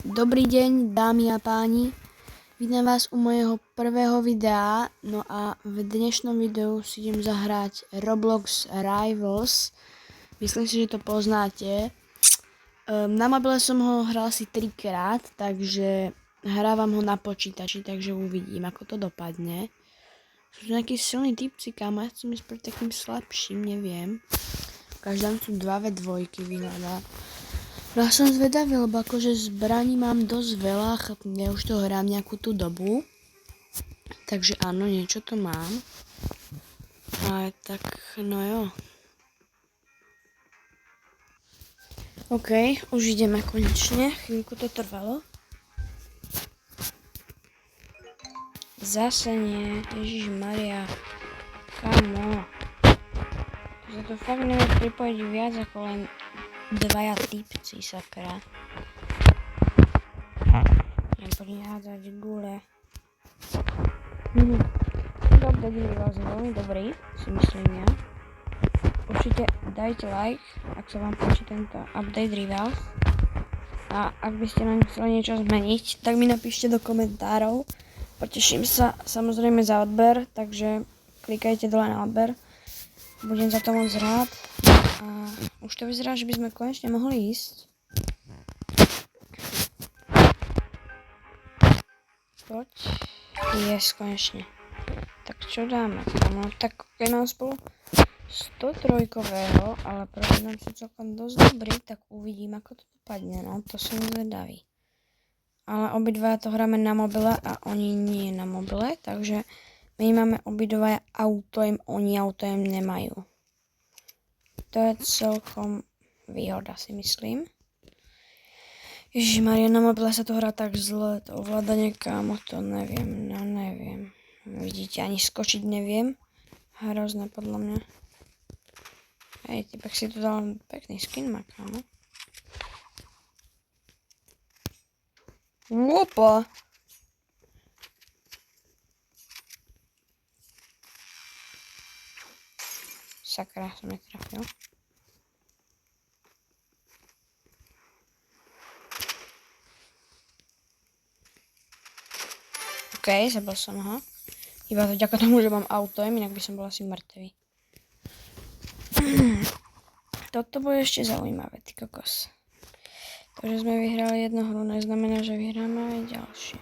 Dobrý deň, dámy a páni. Vítam vás u mojho prvého videa. No a v dnešnom videu si idem zahrať Roblox Rivals. Myslím si, že to poznáte. Na mobile som ho hral asi 3-krát, takže hrávam ho na počítači, takže uvidím, ako to dopadne. Sú to nejakí silní typci, kámo, ja chcem ísť pre takým slabším, neviem. Každám sú 2v2 vyhľadá. No a som zvedavý, lebo akože zbraní mám dosť veľa, ja už to hrám nejakú tú dobu. Takže áno, niečo to mám. Ale tak, no jo. OK, už ideme konečne, chvíľku to trvalo. Zase nie, Ježišmaria, kamo. Za to fakt neviem pripojiť viac ako len dvaja typci, sakra. Nebudem hádzať gule. Update Rivals je veľmi dobrý, si myslím ja. Určite dajte like, ak sa vám páči tento Update Rivals. A ak by ste na ňu chceli niečo zmeniť, tak mi napíšte do komentárov. Poteším sa samozrejme za odber, takže klikajte dole na odber. Budem za to moc rád. A už to vyzerá, že by sme konečne mohli ísť. Poď. Yes, konečne. Tak čo dáme? No tak keď mám spolu 103-kového, ale proti nám sú celkom dosť dobrý, tak uvidím, ako to dopadne. No to som zvedavý. Ale obidva to hráme na mobile a oni nie na mobile, takže my máme obidva auto, oni auto nemajú. To je celkom výhoda, si myslím. Ježišmaria, na mobile sa to hrá tak zle, to ovládanie, kámo, to neviem, no neviem. Vidíte, ani skočiť neviem. Hrozné podľa mňa. Hej, typek si tu dal pekný skin, má, kámo. Opa! Sakra, som netrafil. OK, zabil som ho. Iba to vďaka tomu, že mám auto, inak by som bol asi mŕtvý. Toto bude ešte zaujímavé, ty kokos. To, že sme vyhrali jednu hru, neznamená, že vyhráme aj ďalšie.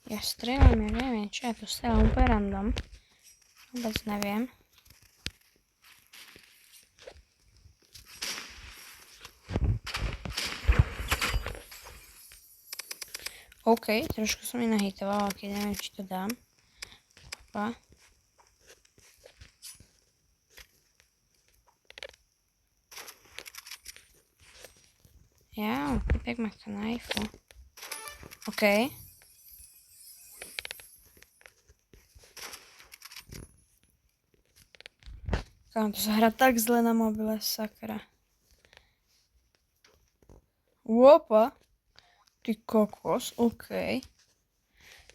Ja strieľam, ja neviem, čo ja tu strieľam úplne random. Vôbec neviem. OK, trošku som mi nahitoval, keď neviem, či to dám. Opa. Ja, typek má knajfu. OK. Kámo, to sa hrá tak zle na mobile, sakra. Opa. Ty kokos, OK.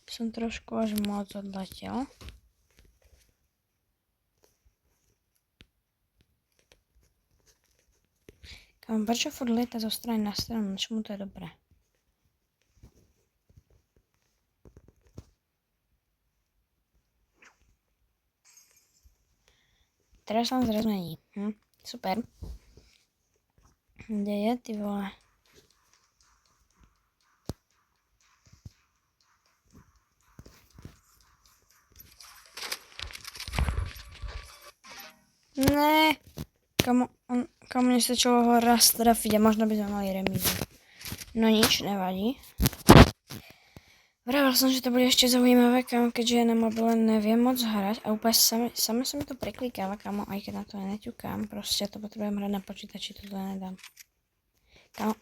Som trošku až moc odletel. Kámo, prečo furt lieta zo strany na stranu? Čomu to je dobré? Teraz sa zrezmení. Super. Kde je, ty vole? Ne. Kamu nestačilo ho raz trafiť a možno by sme mali remízu. No nič, nevadí. Vravel som, že to bude ešte zaujímavé, kamo, keďže ja na mobile neviem moc hrať a úplne same sa mi to preklikáva, kamo, aj keď na to neťukám. Proste to potrebujem hrať na počítači, to nedám. Kamo.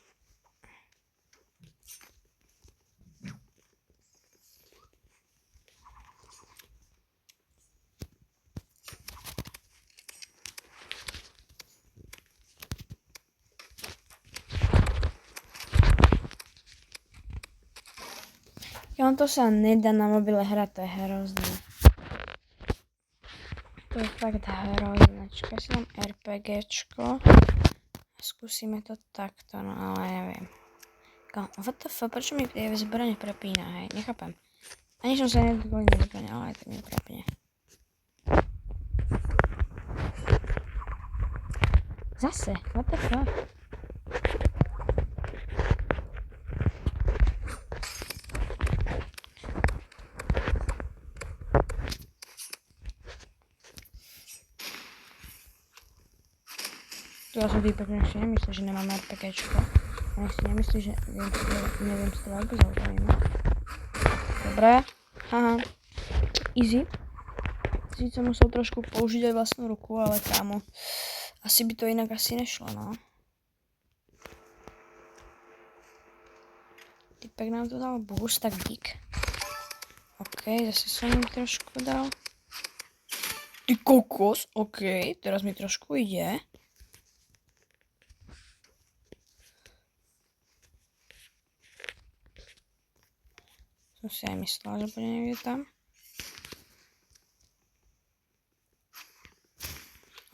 To sa nedá na mobile hrať, to je hrozné. To je fakt hroznačka. Si dám RPGčko. Skúsime to takto, no ale neviem. What the fuck, prečo mi tie zbrane prepína, hej? Nechápem. Ani som sa nedovolil zbrane, ale aj tak mi prepne. Zase, what the fuck? To ja som týpek, si nemyslí, že nemám RPGčko. A nech si nemyslí, že neviem strieľať bez autovými. Dobre. Haha. Easy. Sice musel trošku použiť aj vlastnú ruku, ale kámo. Asi by to inak asi nešlo, no. Týpek nám to dal boost, tak dík. OK, zase som mi trošku dal. Ty kokos, OK, teraz mi trošku ide. Som si aj myslela, že bude niekde tam.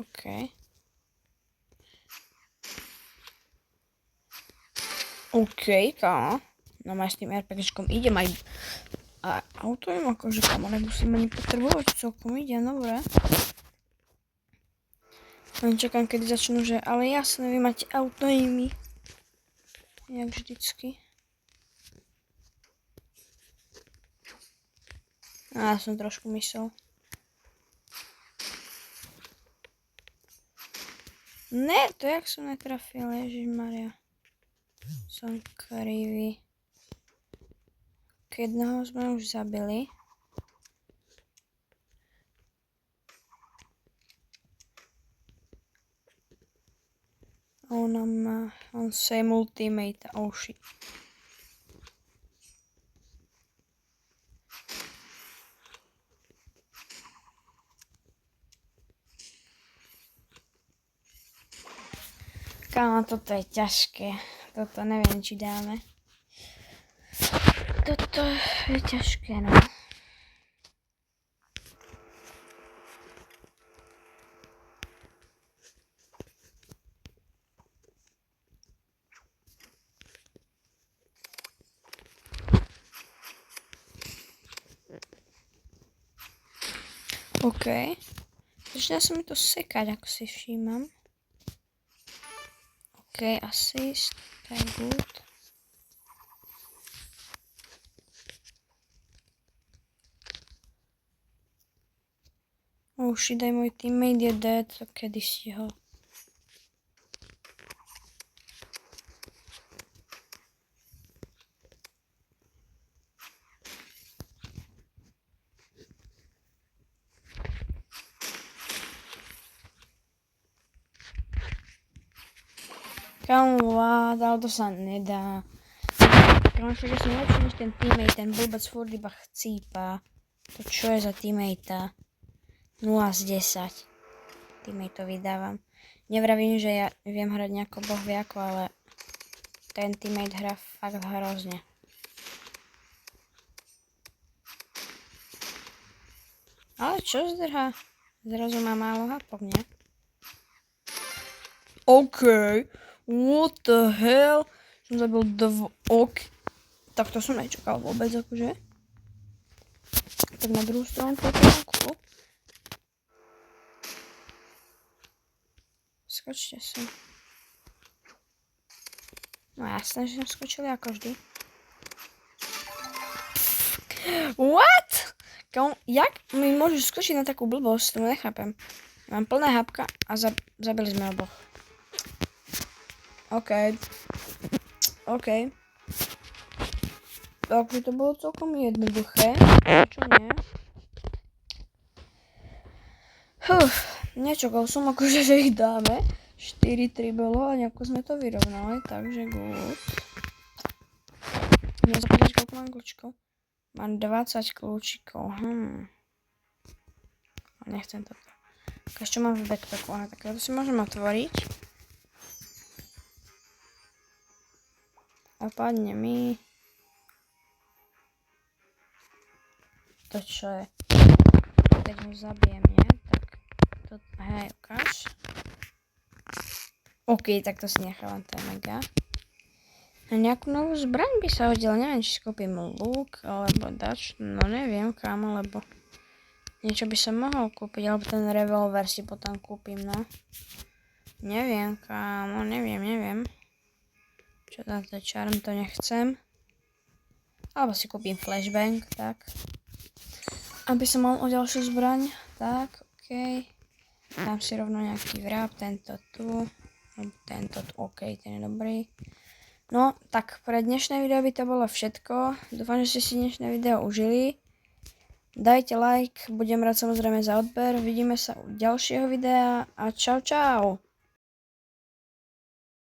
OK. OK, kámo. No aj s tým RPGčkom idem aj... A auto im akože kámo, nemusím ani potrebovať, celkom ide, dobre. Len čakám, kedy začnú, že ale jasne, vy máte auto imi. Jak vždycky. A ja som trošku myslel. Ne, to jak som netrafil, ježišmaria. Som krivý. Jedného sme už zabili. On say multimate, oh shit. Kámo, toto je ťažké. Toto neviem, či dáme. Toto je ťažké, no. OK. Začína sa mi to sekať, ako si všímam. OK, assist, to je good. Oh shit, aj môj teammate je dead, to kedy si ho. Kámo, ale to sa nedá. Kámo, však ja som lepší než ten teammate, ten blbec furt iba chcípa. To čo je za teammatea? 0 z 10. Teammate to vydávam. Nevravím, že ja viem hrať nejako bohviako, ale ten teammate hrá fakt hrozne. Ale čo zdrhá? Zrazu má málo hapok, nie? OK. What the hell? Som zabil ok. Tak to som nečakal vôbec, akože. Tak na druhú stranu to je cool. Skočte sem. No jasné, že som skočili ako vždy. What? Jak mi môžeš skočiť na takú blbosť? To nechápem. Mám plné hapka a zabili sme oboch. OK. Takže to bolo celkom jednoduché. Čo nie? Nečakal som akože, že ich dáme. 4-3 bolo a nejako sme to vyrovnali, takže good. Mne zapýtať, koľko mám kľúčikov? Mám 20 kľúčikov, A nechcem toto. Čo mám v backpacku? Aha, tak to si môžem otvoriť. A padne mi... To čo je? Teď ho zabijem, nie? Tak. to, hej, ukáž. OK, tak to si nechávam, to je mega. Na nejakú novú zbraň by sa hodila, neviem, či si kúpim lúk, alebo dač, no neviem, kámo, lebo niečo by som mohol kúpiť, alebo ten revolver si potom kúpim, no. Neviem, kámo, neviem. Čo tam to charm, to nechcem. Alebo si kúpim flashbang, tak. Aby som mal o ďalšiu zbraň, tak, OK. Dám si rovno nejaký vráp, tento tu. Tento tu, OK, ten je dobrý. No, tak pre dnešné video by to bolo všetko. Dúfam, že ste si dnešné video užili. Dajte like, budem rád samozrejme za odber. Vidíme sa u ďalšieho videa a čau čau.